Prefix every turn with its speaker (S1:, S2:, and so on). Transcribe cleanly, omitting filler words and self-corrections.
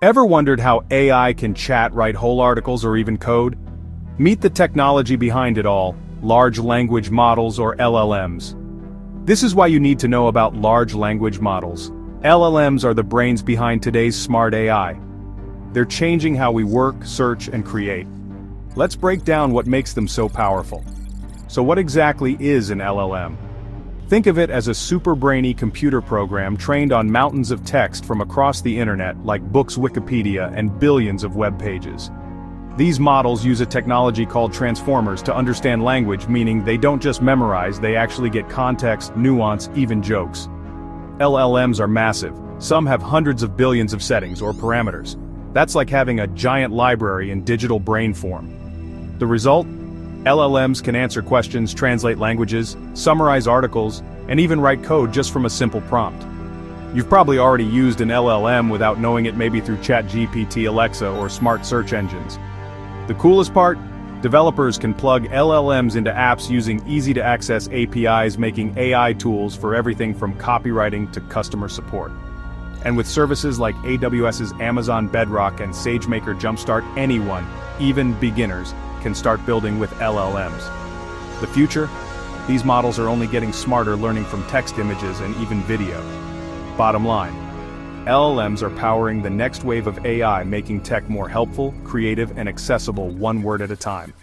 S1: Ever wondered how AI can chat, write whole articles, or even code? Meet the technology behind it all, large language models or LLMs. This is why you need to know about large language models. LLMs are the brains behind today's smart AI. They're changing how we work, search, and create. Let's break down what makes them so powerful. So what exactly is an LLM? Think of it as a super brainy computer program trained on mountains of text from across the internet like books, Wikipedia, and billions of web pages. These models use a technology called transformers to understand language, meaning they don't just memorize, they actually get context, nuance, even jokes. LLMs are massive. Some have hundreds of billions of settings or parameters. That's like having a giant library in digital brain form. The result? LLMs can answer questions, translate languages, summarize articles, and even write code just from a simple prompt. You've probably already used an LLM without knowing it, maybe through ChatGPT, Alexa, or smart search engines. The coolest part? Developers can plug LLMs into apps using easy-to-access APIs, making AI tools for everything from copywriting to customer support. And with services like AWS's Amazon Bedrock and SageMaker JumpStart, anyone, even beginners, can start building with LLMs. The future? These models are only getting smarter, learning from text, images, and even video. Bottom line, LLMs are powering the next wave of AI, making tech more helpful, creative, and accessible one word at a time.